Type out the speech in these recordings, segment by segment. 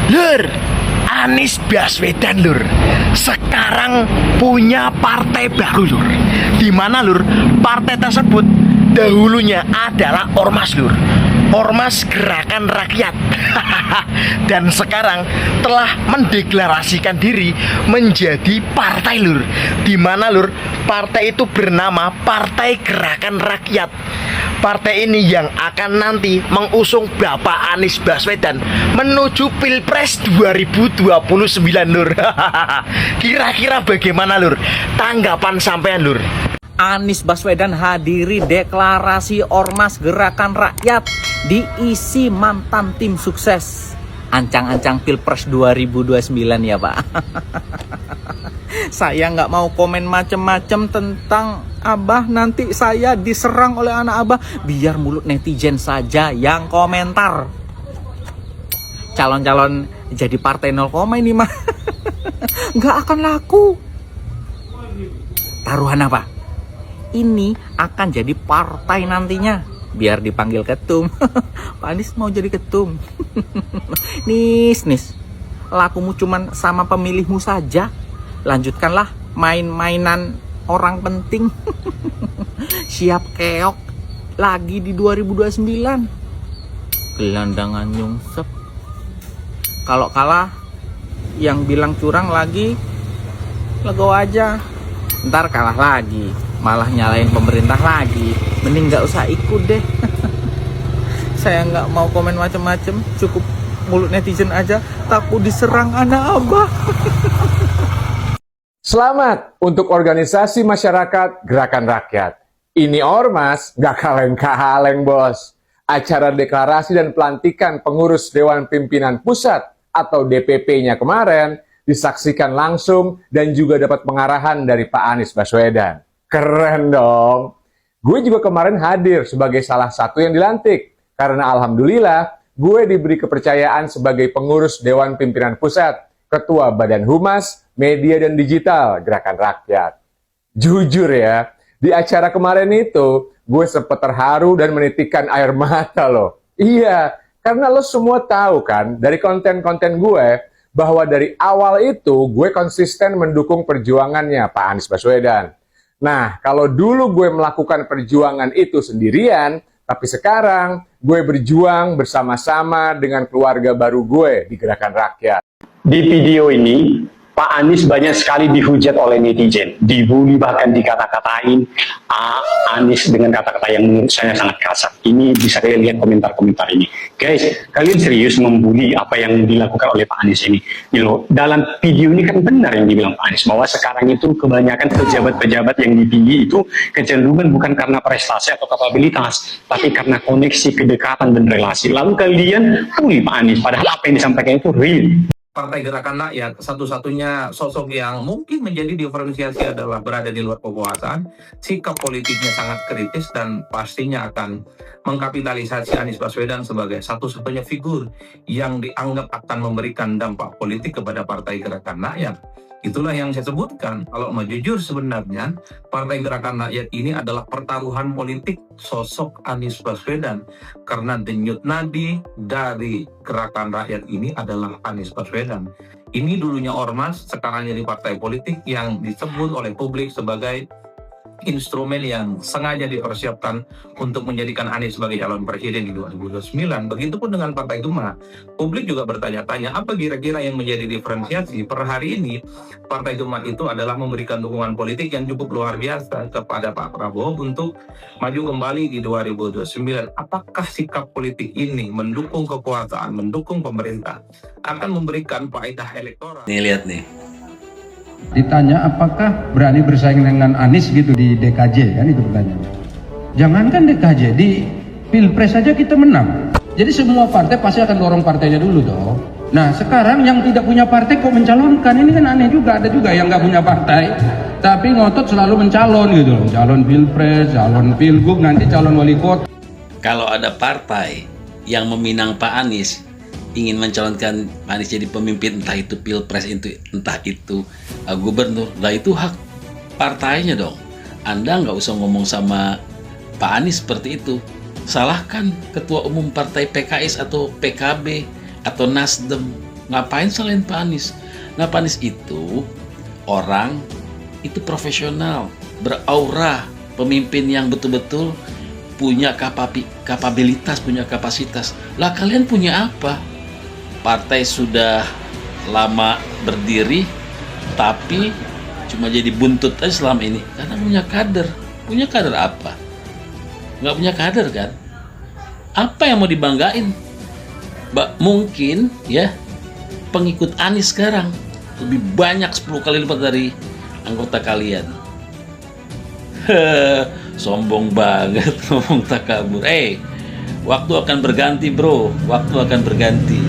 Lur, Anies Baswedan lur sekarang punya partai baru lur. Dimana lur, partai tersebut dahulunya adalah Ormas lur, Ormas Gerakan Rakyat. Dan sekarang telah mendeklarasikan diri menjadi partai lur. Dimana lur, partai itu bernama Partai Gerakan Rakyat. Partai ini yang akan nanti mengusung Bapak Anies Baswedan menuju Pilpres 2029 lur. Kira-kira bagaimana lur tanggapan sampean lur? Anies Baswedan hadiri deklarasi Ormas Gerakan Rakyat, diisi mantan tim sukses. Ancang-ancang Pilpres 2029 ya Pak. Saya nggak mau komen macem-macem tentang Abah, nanti saya diserang oleh anak Abah. Biar mulut netizen saja yang komentar. Calon-calon jadi partai 0, ini mah nggak akan laku. Taruhan apa? Ini akan jadi partai nantinya, biar dipanggil ketum. Pak Anies mau jadi ketum. Nis, lakumu cuman sama pemilihmu saja. Lanjutkanlah main-mainan orang penting. Siap keok lagi di 2029. Gelandangan nyungsep. Kalau kalah, yang bilang curang lagi legowo aja. Ntar kalah lagi, malah nyalain pemerintah lagi. Mending nggak usah ikut deh. Saya nggak mau komen macem-macem, cukup mulut netizen aja, takut diserang anak Abah. Selamat untuk organisasi masyarakat Gerakan Rakyat. Ini Ormas gak kaleng-kaleng bos. Acara deklarasi dan pelantikan pengurus Dewan Pimpinan Pusat atau DPP-nya kemarin disaksikan langsung dan juga dapat pengarahan dari Pak Anies Baswedan. Keren dong. Gue juga kemarin hadir sebagai salah satu yang dilantik. Karena alhamdulillah gue diberi kepercayaan sebagai pengurus Dewan Pimpinan Pusat, Ketua Badan Humas, Media dan Digital Gerakan Rakyat. Jujur ya, di acara kemarin itu gue sempat terharu dan menitikkan air mata loh. Iya, karena lo semua tahu kan dari konten-konten gue bahwa dari awal itu gue konsisten mendukung perjuangannya Pak Anies Baswedan. Nah, kalau dulu gue melakukan perjuangan itu sendirian, tapi sekarang gue berjuang bersama-sama dengan keluarga baru gue di Gerakan Rakyat. Di video ini, Pak Anies banyak sekali dihujat oleh netizen, dibully, bahkan dikata-katain Anies dengan kata-kata yang menurut saya sangat kasar. Ini bisa kalian lihat komentar-komentar ini. Guys, kalian serius membuli apa yang dilakukan oleh Pak Anies ini? Dalam video ini kan benar yang dibilang Pak Anies, bahwa sekarang itu kebanyakan pejabat-pejabat yang dipilih itu kecenderungan bukan karena prestasi atau kapabilitas, tapi karena koneksi, kedekatan, dan relasi. Lalu kalian bully Pak Anies, padahal apa yang disampaikan itu real. Partai Gerakan Rakyat satu-satunya sosok yang mungkin menjadi diferensiasi adalah berada di luar kekuasaan, sikap politiknya sangat kritis dan pastinya akan mengkapitalisasi Anies Baswedan sebagai satu-satunya figur yang dianggap akan memberikan dampak politik kepada Partai Gerakan Rakyat. Itulah yang saya sebutkan. Kalau mau jujur sebenarnya Partai Gerakan Rakyat ini adalah pertaruhan politik sosok Anies Baswedan. Karena denyut nadi dari Gerakan Rakyat ini adalah Anies Baswedan. Ini dulunya Ormas, sekarang jadi partai politik yang disebut oleh publik sebagai instrumen yang sengaja dipersiapkan untuk menjadikan Anies sebagai calon presiden di 2029. Begitupun dengan Partai Gema. Publik juga bertanya-tanya, apa kira-kira yang menjadi diferensiasi per hari ini Partai Gema itu adalah memberikan dukungan politik yang cukup luar biasa kepada Pak Prabowo untuk maju kembali di 2029. Apakah sikap politik ini mendukung kekuasaan, mendukung pemerintah, akan memberikan faedah elektoral? Nih lihat nih. Ditanya apakah berani bersaing dengan Anies gitu di DKJ, kan itu pertanyaannya. Jangankan DKJ, di Pilpres saja kita menang. Jadi semua partai pasti akan dorong partainya dulu dong. Nah sekarang yang tidak punya partai kok mencalonkan, ini kan aneh juga. Ada juga yang nggak punya partai tapi ngotot selalu mencalon gitu loh. Calon Pilpres, calon Pilgub, nanti calon wali kota. Kalau ada partai yang meminang Pak Anies, ingin mencalonkan Pak Anies jadi pemimpin, entah itu Pilpres, entah itu gubernur, lah itu hak partainya dong. Anda nggak usah ngomong sama Pak Anies seperti itu. Salahkan ketua umum partai PKS atau PKB atau Nasdem Ngapain selain Pak Anies? Nah, Pak Anies itu orang itu profesional, beraura, pemimpin yang betul-betul punya kapabilitas, punya kapasitas. Lah kalian punya apa? Partai sudah lama berdiri, tapi cuma jadi buntut aja selama ini. Karena punya kader. Punya kader apa? Nggak punya kader kan? Apa yang mau dibanggain? Mungkin ya pengikut Anies sekarang lebih banyak 10 kali lipat dari anggota kalian. Sombong banget ngomong takabur. Waktu akan berganti bro, waktu akan berganti.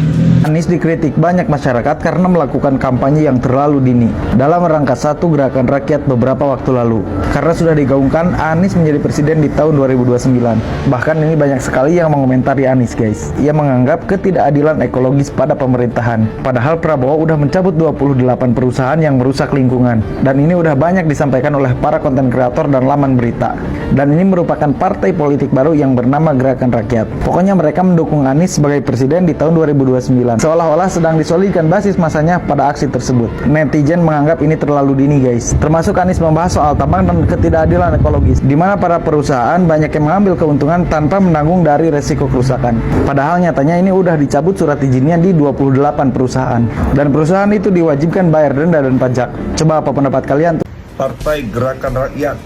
Anies dikritik banyak masyarakat karena melakukan kampanye yang terlalu dini dalam rangka satu gerakan rakyat beberapa waktu lalu. Karena sudah digaungkan Anies menjadi presiden di tahun 2029. Bahkan ini banyak sekali yang mengomentari Anies guys. Ia menganggap ketidakadilan ekologis pada pemerintahan. Padahal Prabowo udah mencabut 28 perusahaan yang merusak lingkungan. Dan ini udah banyak disampaikan oleh para konten kreator dan laman berita. Dan ini merupakan partai politik baru yang bernama Gerakan Rakyat. Pokoknya mereka mendukung Anies sebagai presiden di tahun 2029. Seolah-olah sedang disolidkan basis masanya pada aksi tersebut. Netizen menganggap ini terlalu dini guys. Termasuk Anies membahas soal tambang dan ketidakadilan ekologis, di mana para perusahaan banyak yang mengambil keuntungan tanpa menanggung dari resiko kerusakan. Padahal nyatanya ini udah dicabut surat izinnya di 28 perusahaan. Dan perusahaan itu diwajibkan bayar denda dan pajak. Coba apa pendapat kalian? Partai Gerakan Rakyat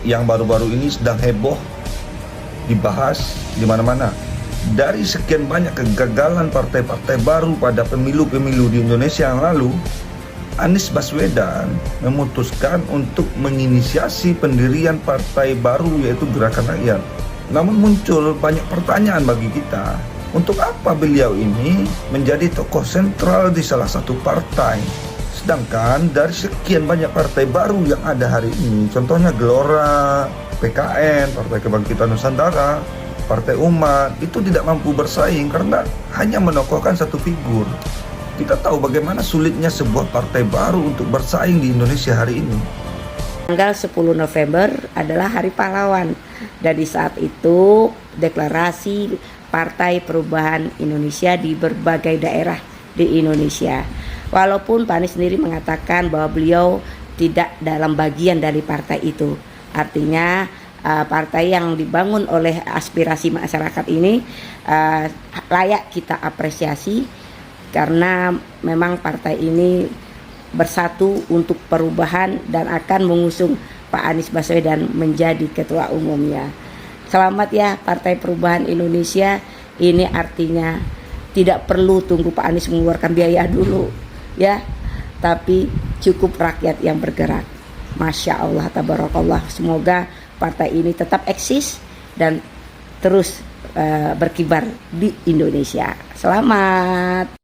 yang baru-baru ini sedang heboh dibahas di mana-mana. Dari sekian banyak kegagalan partai-partai baru pada pemilu-pemilu di Indonesia yang lalu, Anies Baswedan memutuskan untuk menginisiasi pendirian partai baru yaitu Gerakan Rakyat. Namun muncul banyak pertanyaan bagi kita, untuk apa beliau ini menjadi tokoh sentral di salah satu partai? Sedangkan dari sekian banyak partai baru yang ada hari ini, contohnya Gelora, PKN, Partai Kebangkitan Nusantara, Partai Umat, itu tidak mampu bersaing karena hanya menokohkan satu figur. Kita tahu bagaimana sulitnya sebuah partai baru untuk bersaing di Indonesia hari ini. Tanggal 10 November adalah Hari Pahlawan. Dan di saat itu deklarasi Partai Perubahan Indonesia di berbagai daerah di Indonesia. Walaupun Pak Anies sendiri mengatakan bahwa beliau tidak dalam bagian dari partai itu. Artinya partai yang dibangun oleh aspirasi masyarakat ini layak kita apresiasi karena memang partai ini bersatu untuk perubahan dan akan mengusung Pak Anies Baswedan menjadi ketua umumnya. Selamat ya Partai Perubahan Indonesia. Ini artinya tidak perlu tunggu Pak Anies mengeluarkan biaya dulu ya, tapi cukup rakyat yang bergerak. Masya Allah, tabarakallah. Semoga partai ini tetap eksis dan terus berkibar di Indonesia. Selamat.